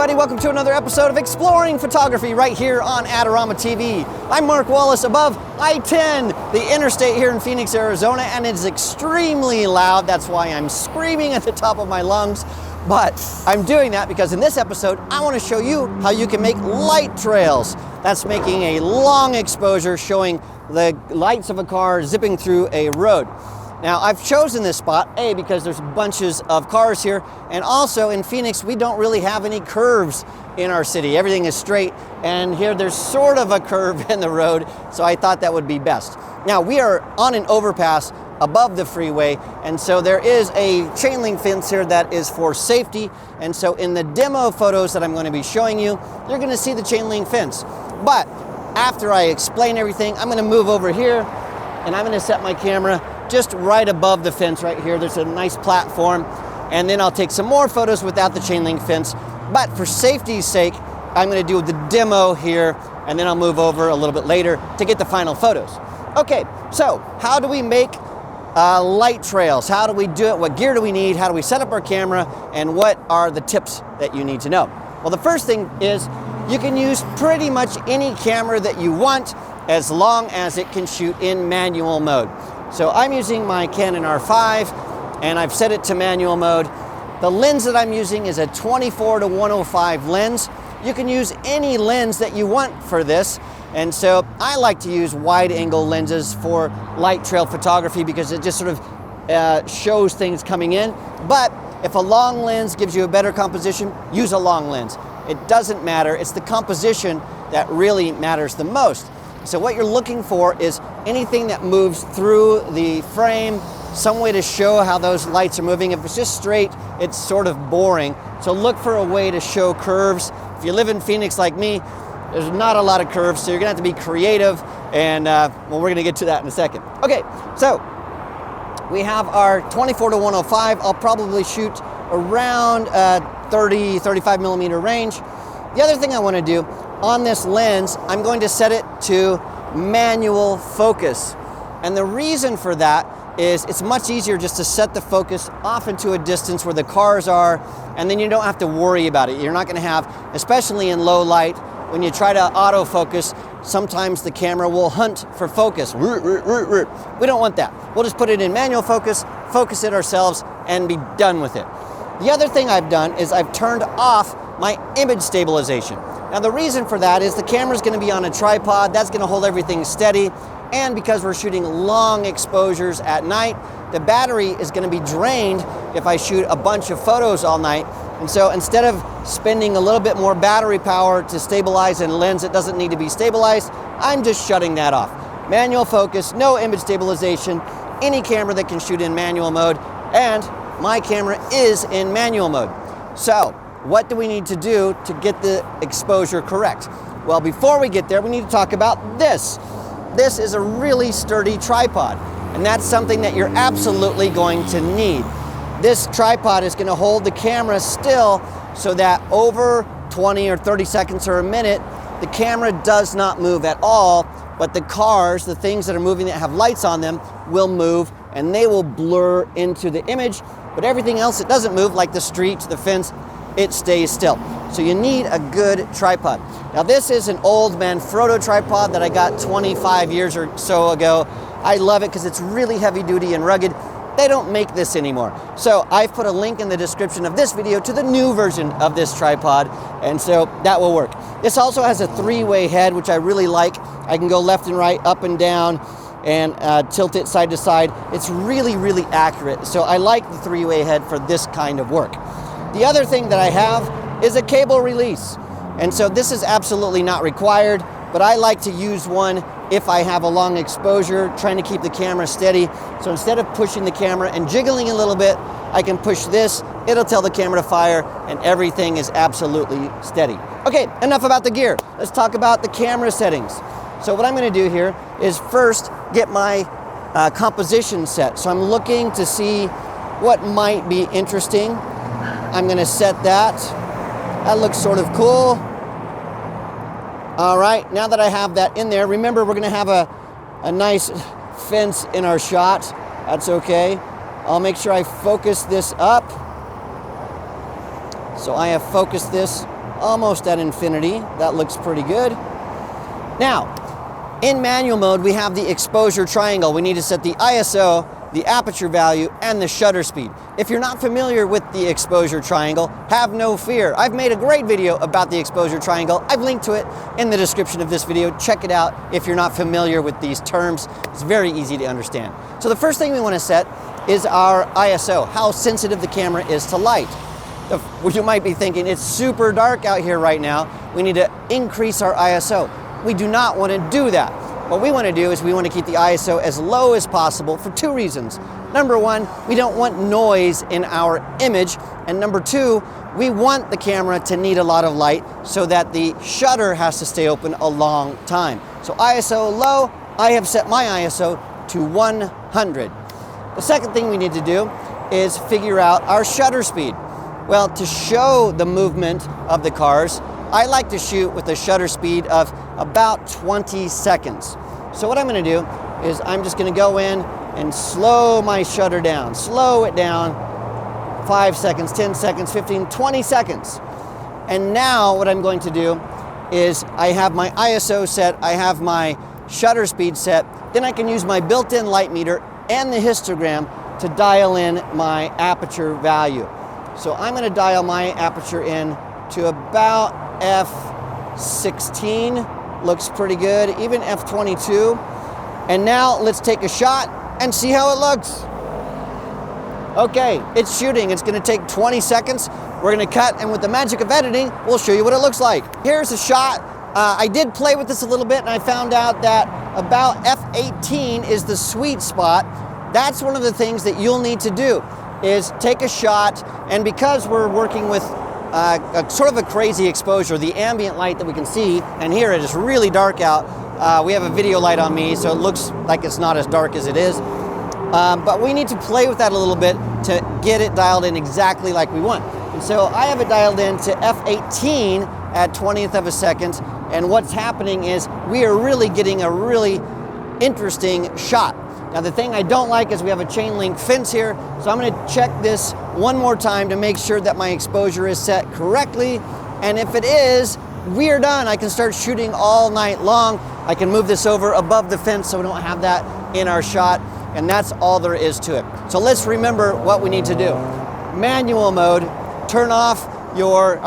everybody, welcome to another episode of Exploring Photography right here on Adorama TV. I'm Mark Wallace above I-10, the interstate here in Phoenix, Arizona, and it's extremely loud. That's why I'm screaming at the top of my lungs. But I'm doing that because in this episode, I want to show you how you can make light trails. That's making a long exposure showing the lights of a car zipping through a road. Now, I've chosen this spot, A, because there's bunches of cars here, and also in Phoenix, we don't really have any curves in our city. Everything is straight, and here there's sort of a curve in the road, so I thought that would be best. Now, we are on an overpass above the freeway, and so there is a chain link fence here that is for safety, and so in the demo photos that I'm going to be showing you, you're going to see the chain link fence. But after I explain everything, I'm going to move over here, and I'm going to set my camera just right above the fence right here. There's a nice platform, and then I'll take some more photos without the chain link fence. But for safety's sake, I'm going to do the demo here, and then I'll move over a little bit later to get the final photos. Okay, so how do we make light trails? How do we do it? What gear do we need? How do we set up our camera? And what are the tips that you need to know? Well, the first thing is you can use pretty much any camera that you want as long as it can shoot in manual mode. So I'm using my Canon R5 and I've set it to manual mode. The lens that I'm using is a 24-105 lens. You can use any lens that you want for this. And so I like to use wide angle lenses for light trail photography because it just sort of shows things coming in. But if a long lens gives you a better composition, use a long lens. It doesn't matter. It's the composition that really matters the most. So what you're looking for is anything that moves through the frame, some way to show how those lights are moving. If it's just straight, it's sort of boring. So look for a way to show curves. If you live in Phoenix like me, there's not a lot of curves, so you're gonna have to be creative, and well, we're gonna get to that in a second. Okay, so we have our 24-105. I'll probably shoot around 30-35 millimeter range. The other thing I wanna do on this lens, I'm going to set it to manual focus. And the reason for that is it's much easier just to set the focus off into a distance where the cars are, and then you don't have to worry about it. You're not gonna have, especially in low light, when you try to autofocus, sometimes the camera will hunt for focus. We don't want that. We'll just put it in manual focus, focus it ourselves, and be done with it. The other thing I've done is I've turned off my image stabilization. Now the reason for that is the camera's gonna be on a tripod, that's gonna hold everything steady, and because we're shooting long exposures at night, the battery is gonna be drained if I shoot a bunch of photos all night. And so instead of spending a little bit more battery power to stabilize a lens that doesn't need to be stabilized, I'm just shutting that off. Manual focus, no image stabilization, any camera that can shoot in manual mode, and my camera is in manual mode. So, what do we need to do to get the exposure correct? Well, before we get there, we need to talk about this. This is a really sturdy tripod, and that's something that you're absolutely going to need. This tripod is going to hold the camera still so that over 20 or 30 seconds or a minute, the camera does not move at all, but the cars, the things that are moving that have lights on them, will move, and they will blur into the image, but everything else that doesn't move, like the street, the fence, it stays still. So you need a good tripod. Now this is an old Manfrotto tripod that I got 25 years or so ago. I love it because it's really heavy duty and rugged. They don't make this anymore. So I've put a link in the description of this video to the new version of this tripod, and so that will work. This also has a three-way head, which I really like. I can go left and right, up and down, and tilt it side to side. It's really, really accurate. So I like the three-way head for this kind of work. The other thing that I have is a cable release. And so this is absolutely not required, but I like to use one if I have a long exposure, trying to keep the camera steady. So instead of pushing the camera and jiggling a little bit, I can push this, it'll tell the camera to fire, and everything is absolutely steady. Okay, enough about the gear. Let's talk about the camera settings. So what I'm gonna do here is first get my composition set. So I'm looking to see what might be interesting. I'm gonna set that. That looks sort of cool. All right, now that I have that in there, remember we're gonna have a nice fence in our shot. That's okay. I'll make sure I focus this up. So I have focused this almost at infinity. That looks pretty good. Now, in manual mode, we have the exposure triangle. We need to set the ISO, the aperture value, and the shutter speed. If you're not familiar with the exposure triangle, have no fear. I've made a great video about the exposure triangle. I've linked to it in the description of this video. Check it out if you're not familiar with these terms. It's very easy to understand. So the first thing we want to set is our ISO, how sensitive the camera is to light. You might be thinking, it's super dark out here right now. We need to increase our ISO. We do not want to do that. What we want to do is we want to keep the ISO as low as possible for two reasons. Number one, we don't want noise in our image. And number two, we want the camera to need a lot of light so that the shutter has to stay open a long time. So ISO low, I have set my ISO to 100. The second thing we need to do is figure out our shutter speed. Well, to show the movement of the cars, I like to shoot with a shutter speed of about 20 seconds. So what I'm going to do is I'm just going to go in and slow my shutter down. Slow it down 5 seconds, 10 seconds, 15, 20 seconds. And now what I'm going to do is I have my ISO set, I have my shutter speed set, then I can use my built-in light meter and the histogram to dial in my aperture value. So I'm going to dial my aperture in to about f16, looks pretty good, even f22. And now let's take a shot and see how it looks. Okay, it's shooting. It's going to take 20 seconds. We're going to cut, and with the magic of editing, we'll show you what it looks like. Here's a shot. I did play with this a little bit, and I found out that about f18 is the sweet spot. That's one of the things that you'll need to do, is take a shot, and because we're working with sort of a crazy exposure, the ambient light that we can see, and here it is really dark out. We have a video light on me, so it looks like it's not as dark as it is. But we need to play with that a little bit to get it dialed in exactly like we want. And so I have it dialed in to f18 at 20th of a second, and what's happening is we are really getting a really interesting shot. Now the thing I don't like is we have a chain link fence here, so I'm going to check this one more time to make sure that my exposure is set correctly, and if it is, we're done. I can start shooting all night long. I can move this over above the fence so we don't have that in our shot, and that's all there is to it. So let's remember what we need to do. Manual mode, turn off your,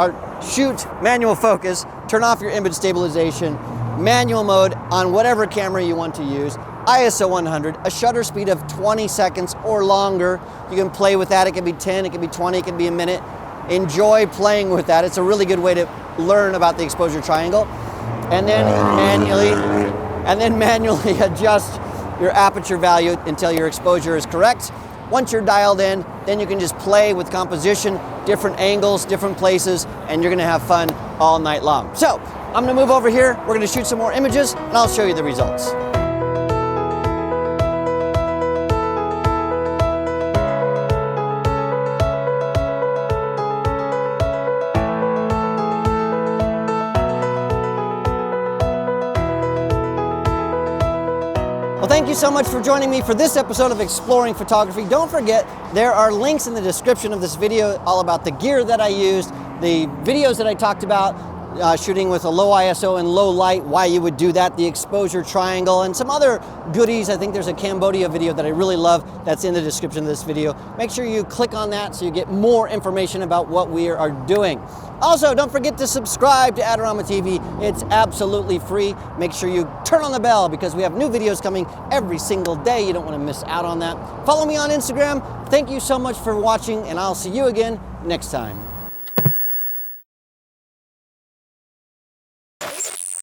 shoot manual focus, turn off your image stabilization, manual mode on whatever camera you want to use, ISO 100, a shutter speed of 20 seconds or longer. You can play with that. It can be 10, it can be 20, it can be a minute. Enjoy playing with that. It's a really good way to learn about the exposure triangle. And then manually adjust your aperture value until your exposure is correct. Once you're dialed in, then you can just play with composition, different angles, different places, and you're gonna have fun all night long. So, I'm gonna move over here, we're gonna shoot some more images, and I'll show you the results. Well, thank you so much for joining me for this episode of Exploring Photography. Don't forget, there are links in the description of this video all about the gear that I used, the videos that I talked about, shooting with a low ISO and low light, why you would do that, the exposure triangle, and some other goodies. I think there's a Cambodia video that I really love that's in the description of this video. Make sure you click on that so you get more information about what we are doing. Also, don't forget to subscribe to Adorama TV. It's absolutely free. Make sure you turn on the bell because we have new videos coming every single day. You don't want to miss out on that. Follow me on Instagram. Thank you so much for watching, and I'll see you again next time.